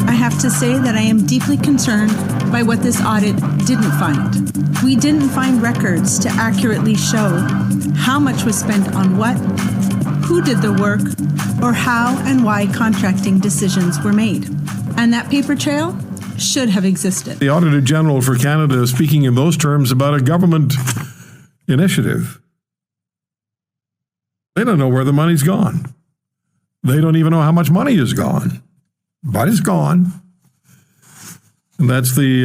I have to say that I am deeply concerned by what this audit didn't find. We didn't find records to accurately show how much was spent on what, who did the work, or how and why contracting decisions were made. And that paper trail should have existed. The Auditor General for Canada is speaking in those terms about a government initiative. They don't know where the money's gone. They don't even know how much money is gone, but it's gone. And that's the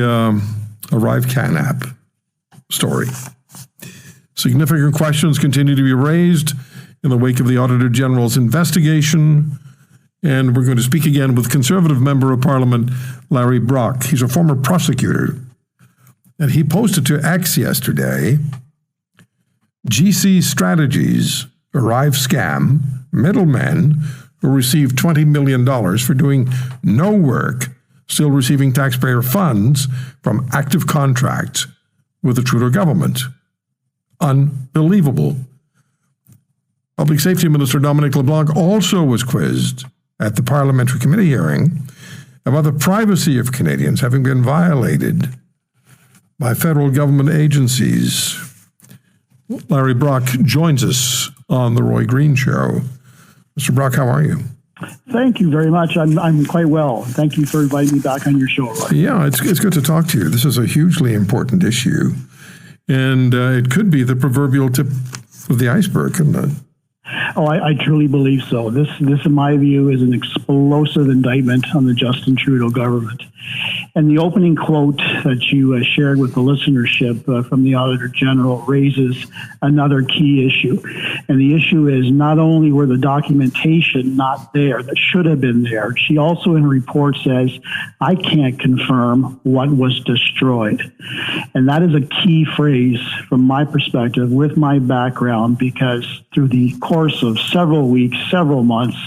ArriveScam app story. Significant questions continue to be raised in the wake of the Auditor General's investigation. And we're going to speak again with Conservative Member of Parliament, Larry Brock. He's a former prosecutor. And he posted to X yesterday, GC Strategies, ArriveScam, middlemen who received $20 million for doing no work, still receiving taxpayer funds from active contracts with the Trudeau government. Unbelievable. Public Safety Minister Dominic LeBlanc also was quizzed at the parliamentary committee hearing about the privacy of Canadians having been violated by federal government agencies. Larry Brock joins us on The Roy Green Show. Mr. Brock, how are you? Thank you very much. I'm quite well. Thank you for inviting me back on your show, Roy. Yeah, it's good to talk to you. This is a hugely important issue, and it could be the proverbial tip of the iceberg, couldn't it? Oh, I truly believe so. This, in my view, is an explosive indictment on the Justin Trudeau government. And the opening quote that you shared with the listenership from the Auditor General raises another key issue. And the issue is not only were the documentation not there that should have been there, she also in her report says, I can't confirm what was destroyed. And that is a key phrase from my perspective with my background, because through the course of several weeks, several months,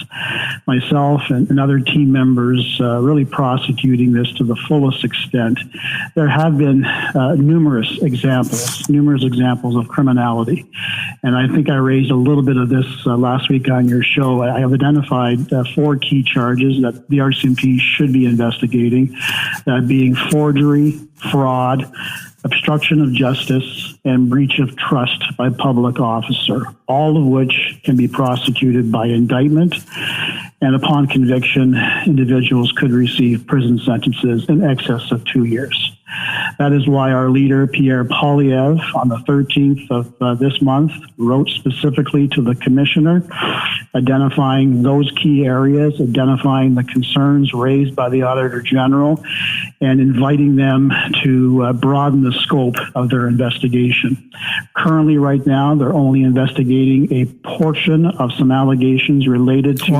myself and other team members really prosecuting this to the fullest extent, there have been numerous examples of criminality. And I think I raised a little bit of this last week on your show. I have identified 4 key charges that the RCMP should be investigating, that being forgery, fraud, obstruction of justice, and breach of trust by public officer, all of which can be prosecuted by indictment. And upon conviction, individuals could receive prison sentences in excess of 2 years. That is why our leader, Pierre Poilievre, on the 13th of this month, wrote specifically to the commissioner, identifying those key areas, identifying the concerns raised by the Auditor General, and inviting them to broaden the scope of their investigation. Currently, right now, they're only investigating a portion of some allegations related to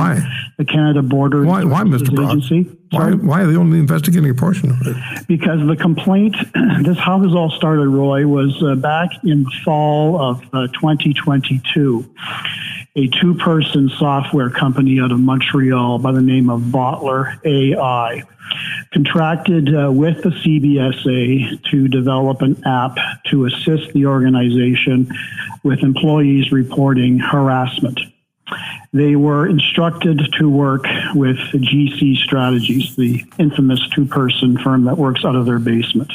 the Canada Border Mr. Brock? Agency. Why are they only investigating a portion of it? Because the complaint, how this all started, Roy, was back in the fall of 2022. A 2-person software company out of Montreal by the name of Bottler AI contracted with the CBSA to develop an app to assist the organization with employees reporting harassment. They were instructed to work with GC Strategies, the infamous 2-person firm that works out of their basement.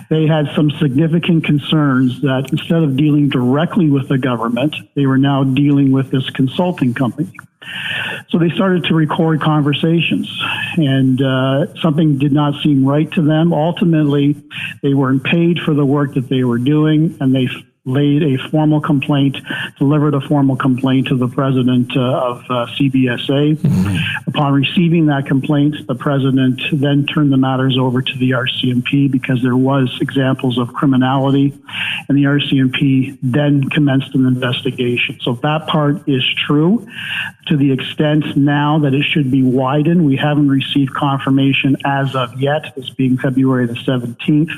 They had some significant concerns that instead of dealing directly with the government, they were now dealing with this consulting company. So they started to record conversations, and something did not seem right to them. Ultimately, they weren't paid for the work that they were doing, and they delivered a formal complaint to the president of CBSA. Mm-hmm. Upon receiving that complaint, the president then turned the matters over to the RCMP because there was examples of criminality, and the RCMP then commenced an investigation. So that part is true. To the extent now that it should be widened, we haven't received confirmation as of yet, this being February the 17th,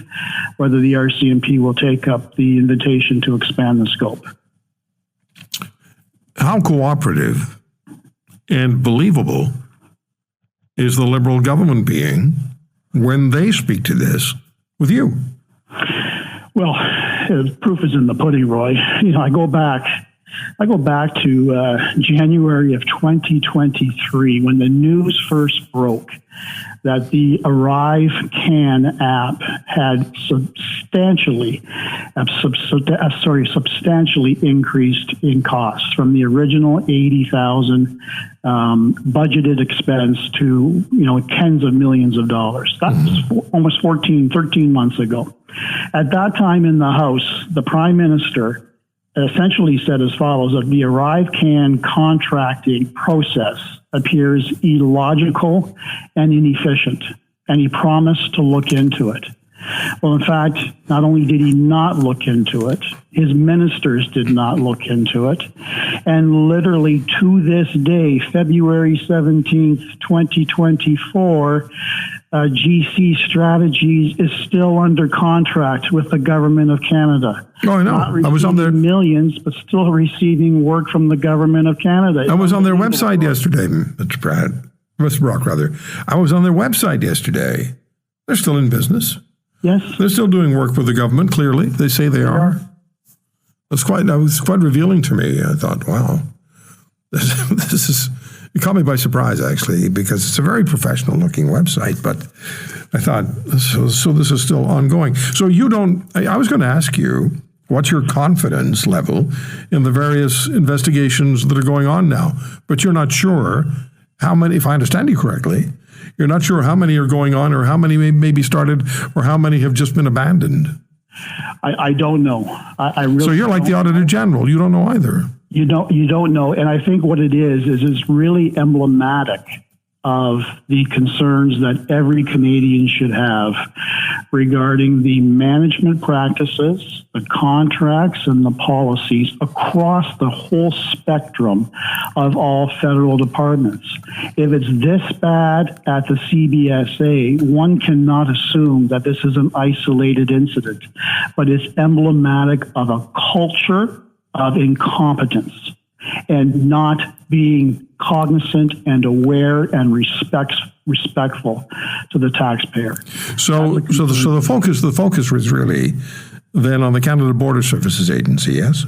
whether the RCMP will take up the invitation to expand the scope. How cooperative and believable is the Liberal government being when they speak to this with you? Well, the proof is in the pudding, Roy. I go back I go back to January of 2023 when the news first broke that the ArriveScam app had substantially increased in cost from the original $80,000 budgeted expense to tens of millions of dollars. That was almost 13 months ago. At that time in the House, the Prime Minister essentially said as follows: that the ArriveScam contracting process appears illogical and inefficient, and he promised to look into it. Well, in fact, not only did he not look into it, his ministers did not look into it. And literally to this day, February 17th, 2024, GC Strategies is still under contract with the government of Canada. Oh, I know. I was on their millions, but still receiving work from the government of Canada. I was on their website yesterday, Mr. Brock, rather. I was on their website yesterday. They're still in business. Yes. They're still doing work with the government, clearly. They say they are. That was quite revealing to me. I thought, wow, it caught me by surprise, actually, because it's a very professional-looking website. But I thought, so this is still ongoing. So I was going to ask you, what's your confidence level in the various investigations that are going on now? But you're not sure how many, if I understand you correctly, you're not sure how many are going on or how many may be started or how many have just been abandoned. I don't know. I really. So you're like the Auditor General. You don't know either. You don't know. And I think what it is it's really emblematic of the concerns that every Canadian should have regarding the management practices, the contracts, and the policies across the whole spectrum of all federal departments. If it's this bad at the CBSA, one cannot assume that this is an isolated incident, but it's emblematic of a culture of incompetence and not being cognizant and aware and respectful to the taxpayer. So the focus was really then on the Canada Border Services Agency, yes?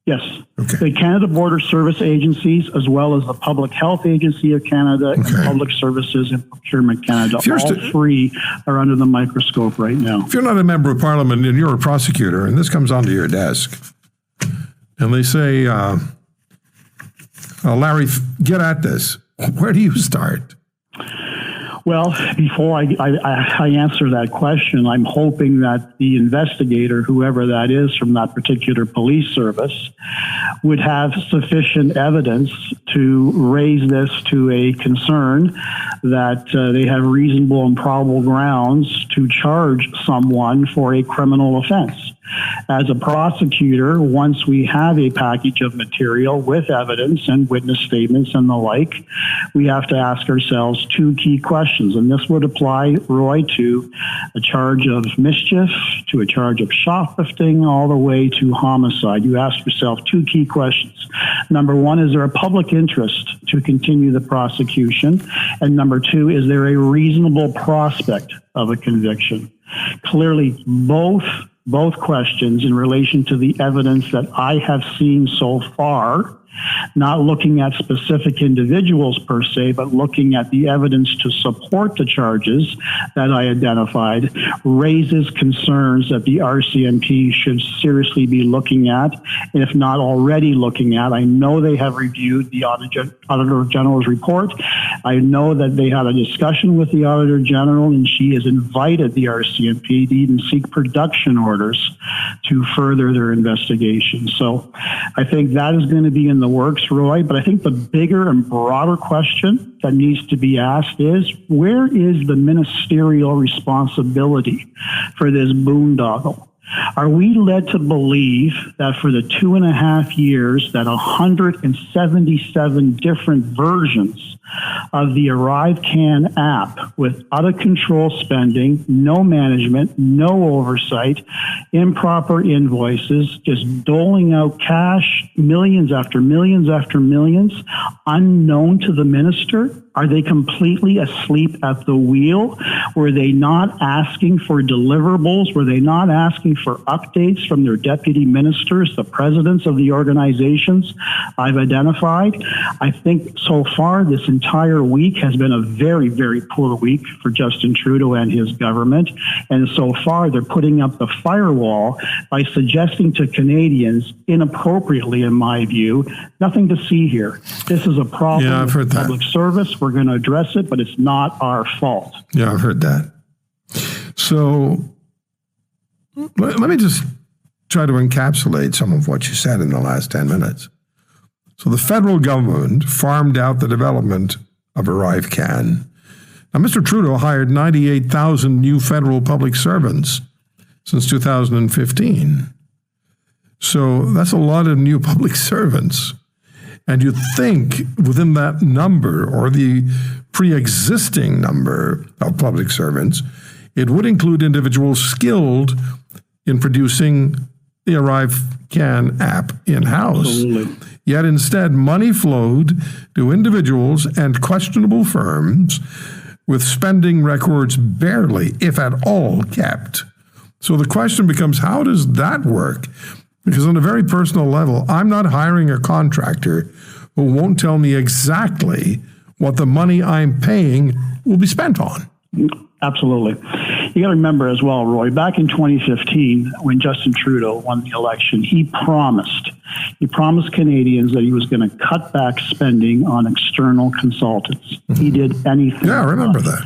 Yes. Okay. The Canada Border Service Agencies, as well as the Public Health Agency of Canada and Public Services and Procurement Canada, all three are under the microscope right now. If you're not a member of Parliament and you're a prosecutor, and this comes onto your desk, and they say, Larry, get at this. Where do you start? Well, before I answer that question, I'm hoping that the investigator, whoever that is from that particular police service, would have sufficient evidence to raise this to a concern that they have reasonable and probable grounds to charge someone for a criminal offense. As a prosecutor, once we have a package of material with evidence and witness statements and the like, we have to ask ourselves two key questions. And this would apply, Roy, to a charge of mischief, to a charge of shoplifting, all the way to homicide. You ask yourself two key questions. Number one, is there a public interest to continue the prosecution? And number two, is there a reasonable prospect of a conviction? Clearly, both questions in relation to the evidence that I have seen so far, not looking at specific individuals per se, but looking at the evidence to support the charges that I identified, raises concerns that the RCMP should seriously be looking at, and if not already looking at. I know they have reviewed the Auditor General's report. I know that they had a discussion with the Auditor General, and she has invited the RCMP to even seek production orders to further their investigation. So I think that is going to be in the works, Roy, but I think the bigger and broader question that needs to be asked is, where is the ministerial responsibility for this boondoggle? Are we led to believe that for the 2.5 years that 177 different versions of the ArriveScam app with out-of-control spending, no management, no oversight, improper invoices, just doling out cash, millions after millions after millions, unknown to the minister? Are they completely asleep at the wheel? Were they not asking for deliverables? Were they not asking for updates from their deputy ministers, the presidents of the organizations I've identified? I think so far this entire week has been a very, very poor week for Justin Trudeau and his government. And so far they're putting up the firewall by suggesting to Canadians, inappropriately in my view, nothing to see here. This is a problem with public service. We're going to address it, but it's not our fault. Yeah, I've heard that. So let me just try to encapsulate some of what you said in the last 10 minutes. So the federal government farmed out the development of ArriveScam. Now, Mr. Trudeau hired 98,000 new federal public servants since 2015. So that's a lot of new public servants. And you'd think within that number, or the pre-existing number of public servants, it would include individuals skilled in producing the ArriveScam app in-house. Absolutely. Yet instead, money flowed to individuals and questionable firms with spending records barely, if at all, kept. So the question becomes, how does that work? Because on a very personal level, I'm not hiring a contractor who won't tell me exactly what the money I'm paying will be spent on. Absolutely. You got to remember as well, Roy, back in 2015, when Justin Trudeau won the election, he promised Canadians that he was going to cut back spending on external consultants. He did anything. Yeah, I remember that.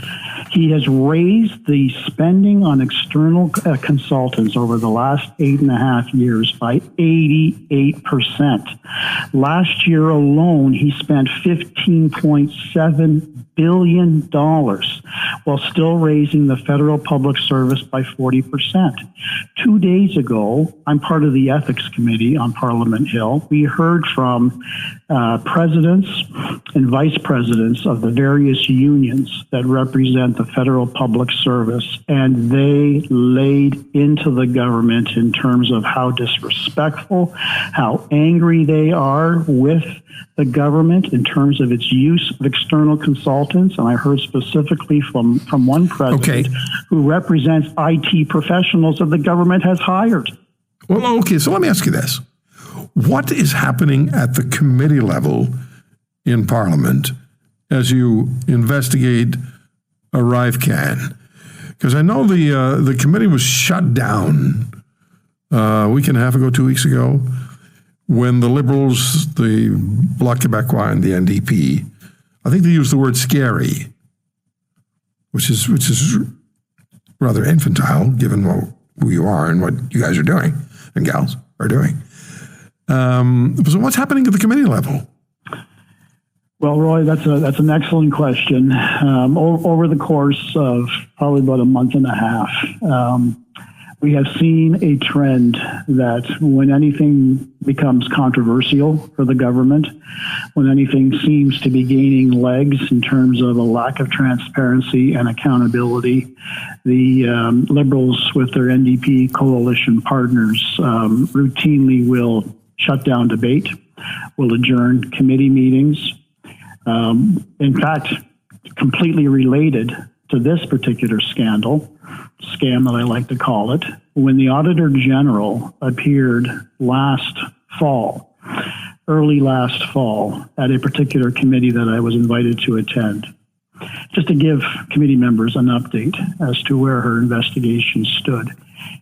He has raised the spending on external consultants over the last 8.5 years by 88%. Last year alone, he spent $15.7 billion while still raising the federal public service by 40%. 2 days ago, I'm part of the ethics committee on Parliament Hill. We heard from presidents and vice presidents of the various unions that represent the federal public service, and they laid into the government in terms of how disrespectful, how angry they are with the government in terms of its use of external consultants. And I heard specifically from one president who represents IT professionals that the government has hired. Well, okay, so let me ask you this. What is happening at the committee level in Parliament as you investigate ArriveScam? Because I know the committee was shut down a week and a half ago, 2 weeks ago, when the Liberals, the Bloc Québécois, and the NDP, I think they used the word scary, which is rather infantile, given who you are and what you guys are doing and gals are doing. So what's happening at the committee level? Well, Roy, that's an excellent question. Over the course of probably about a month and a half, we have seen a trend that when anything becomes controversial for the government, when anything seems to be gaining legs in terms of a lack of transparency and accountability, the Liberals with their NDP coalition partners routinely will shut down debate, will adjourn committee meetings. In fact, completely related to this particular scam that I like to call it, when the Auditor General appeared early last fall, at a particular committee that I was invited to attend, just to give committee members an update as to where her investigation stood.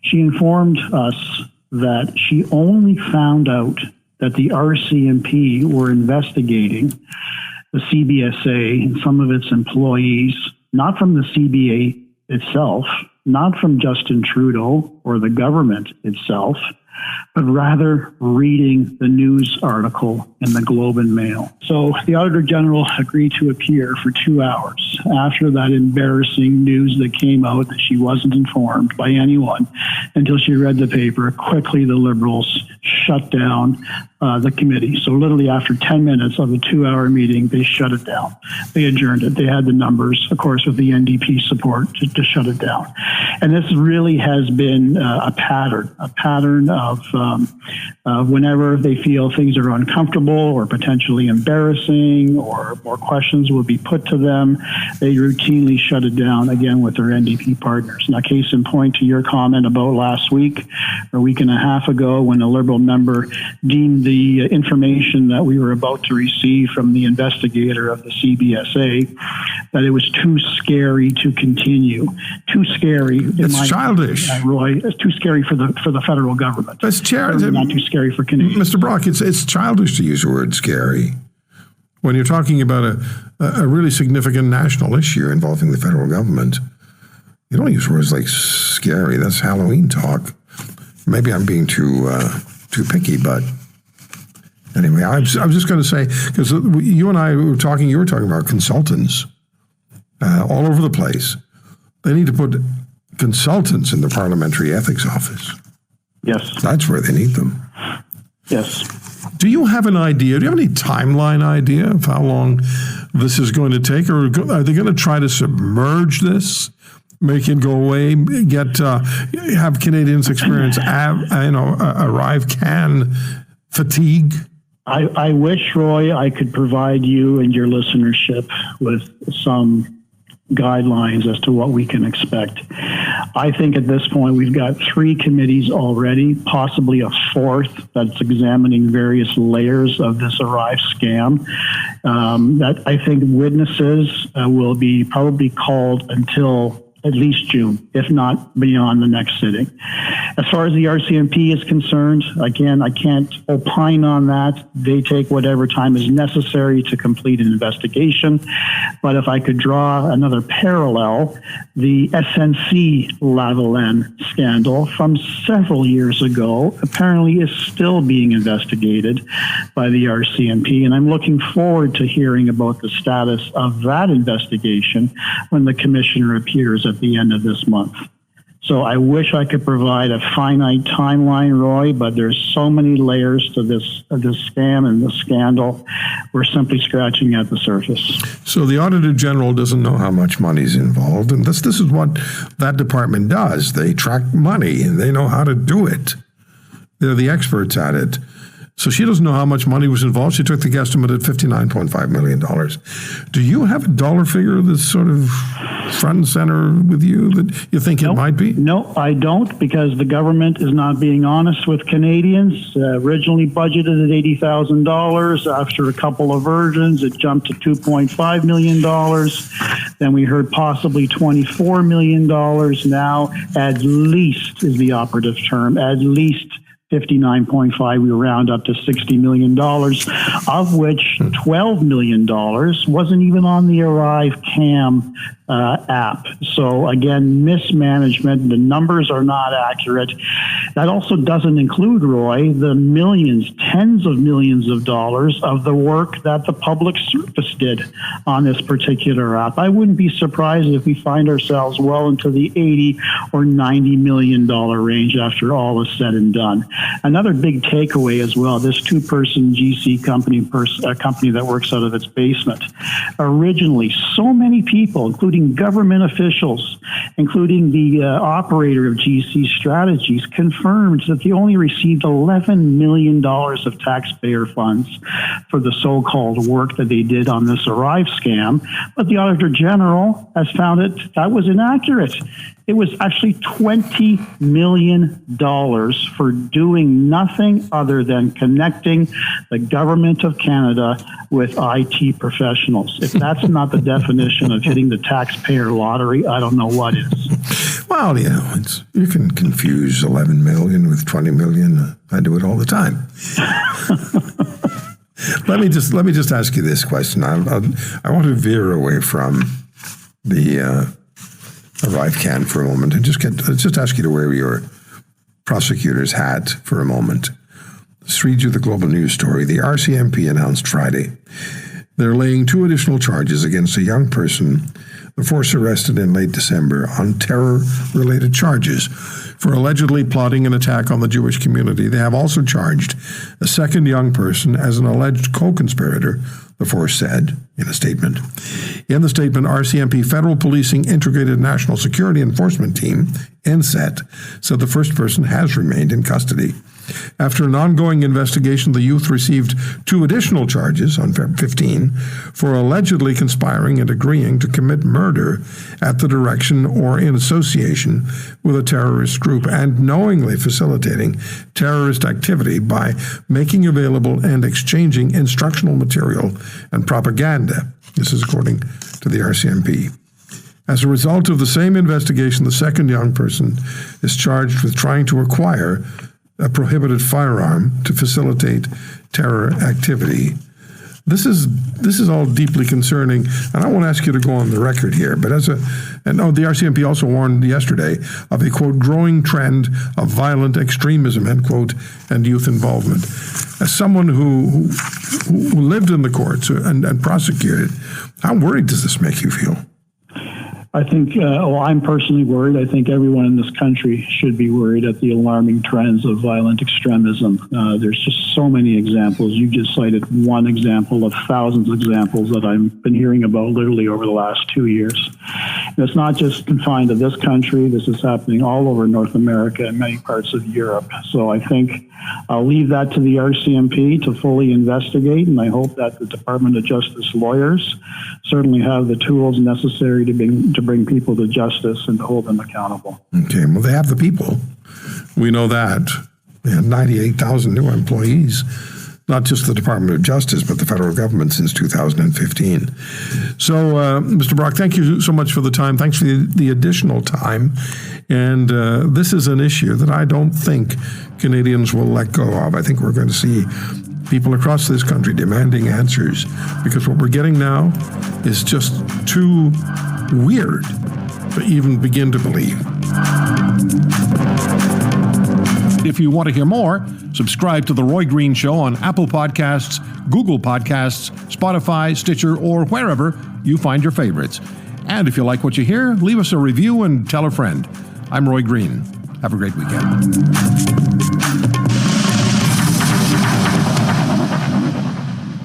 She informed us that she only found out that the RCMP were investigating the CBSA and some of its employees, not from the CBA itself, not from Justin Trudeau or the government itself, but rather reading the news article in the Globe and Mail. So the Auditor General agreed to appear for 2 hours after that embarrassing news that came out that she wasn't informed by anyone until she read the paper. Quickly, the Liberals shut down the committee. So literally after 10 minutes of a 2-hour meeting, they shut it down. They adjourned it. They had the numbers, of course, with the NDP support to shut it down. And this really has been a pattern of whenever they feel things are uncomfortable or potentially embarrassing or more questions will be put to them, they routinely shut it down again with their NDP partners. Now, case in point to your comment about last week or a week and a half ago when a Liberal member deemed the information that we were about to receive from the investigator of the CBSA that it was too scary to continue. Too scary. It's childish. Roy, it's too scary for the federal government. That's not too scary for Canadians. Mr. Brock, it's childish to use the word scary when you're talking about a really significant national issue involving the federal government. You don't use words like scary. That's Halloween talk. Maybe I'm being too picky, but anyway, I was just going to say, because you and I were talking, you were talking about consultants all over the place. They need to put consultants in the Parliamentary Ethics Office. Yes. That's where they need them. Yes. Do you have an idea? Do you have any timeline idea of how long this is going to take? Or are they going to try to submerge this? Make it go away, have Canadians experience, ArriveCan fatigue? I wish, Roy, I could provide you and your listenership with some guidelines as to what we can expect. I think at this point we've got 3 committees already, possibly a 4th that's examining various layers of this ArriveScam. That I think witnesses will be probably called until at least June, if not beyond the next sitting. As far as the RCMP is concerned, again, I can't opine on that. They take whatever time is necessary to complete an investigation. But if I could draw another parallel, the SNC-Lavalin scandal from several years ago apparently is still being investigated by the RCMP. And I'm looking forward to hearing about the status of that investigation when the commissioner appears at the end of this month. So I wish I could provide a finite timeline, Roy, but there's so many layers to this scam and this scandal. We're simply scratching at the surface. So the Auditor General doesn't know how much money's involved, and this is what that department does. They track money, and they know how to do it. They're the experts at it. So she doesn't know how much money was involved. She took the guesstimate at $59.5 million. Do you have a dollar figure that's sort of front and center with you that you think it might be? No, I don't, because the government is not being honest with Canadians. Originally budgeted at $80,000. After a couple of versions, it jumped to $2.5 million. Then we heard possibly $24 million. Now, at least is the operative term, at least 59.5, we round up to $60 million, of which $12 million wasn't even on the ArriveCam app. So again, mismanagement, the numbers are not accurate. That also doesn't include, Roy, the millions, tens of millions of dollars of the work that the public service did on this particular app. I wouldn't be surprised if we find ourselves well into the $80 or $90 million range after all is said and done. Another big takeaway as well, this 2-person GC company, a company that works out of its basement. Originally, so many people, including government officials, including the operator of GC Strategies, confirmed that they only received $11 million of taxpayer funds for the so-called work that they did on this ArriveScam. But the Auditor General has found that was inaccurate. It was actually $20 million for doing nothing other than connecting the government of Canada with IT professionals. If that's not the definition of hitting the taxpayer lottery, I don't know what is. Well, you can confuse 11 million with 20 million. I do it all the time. Let me just ask you this question. I want to veer away from the ArriveCan for a moment and just ask you to wear your prosecutor's hat for a moment. Let's read you the Global News story. The RCMP announced Friday They're laying 2 additional charges against a young person the force arrested in late December on terror-related charges for allegedly plotting an attack on the Jewish community. They have also charged a second young person as an alleged co-conspirator, the force said in a statement. In the statement, RCMP Federal Policing Integrated National Security Enforcement Team, NSET, said the first person has remained in custody. After an ongoing investigation, the youth received 2 additional charges on February 15 for allegedly conspiring and agreeing to commit murder at the direction or in association with a terrorist group and knowingly facilitating terrorist activity by making available and exchanging instructional material and propaganda. This is according to the RCMP. As a result of the same investigation, the second young person is charged with trying to acquire a prohibited firearm to facilitate terror activity. This is all deeply concerning, and I won't ask you to go on the record here, but the RCMP also warned yesterday of a, quote, growing trend of violent extremism, end quote, and youth involvement. As someone who lived in the courts and prosecuted, how worried does this make you feel? I think, I'm personally worried. I think everyone in this country should be worried at the alarming trends of violent extremism. There's just so many examples. You just cited one example of thousands of examples that I've been hearing about literally over the last 2 years. And it's not just confined to this country. This is happening all over North America and many parts of Europe. So I think I'll leave that to the RCMP to fully investigate, and I hope that the Department of Justice lawyers certainly have the tools necessary to bring people to justice and to hold them accountable. Okay, well, they have the people. We know that. They had 98,000 new employees, not just the Department of Justice, but the federal government since 2015. So, Mr. Brock, thank you so much for the time. Thanks for the additional time. And this is an issue that I don't think Canadians will let go of. I think we're going to see people across this country demanding answers, because what we're getting now is just too weird to even begin to believe. If you want to hear more, subscribe to The Roy Green Show on Apple Podcasts, Google Podcasts, Spotify, Stitcher, or wherever you find your favorites. And if you like what you hear, leave us a review and tell a friend. I'm Roy Green. Have a great weekend.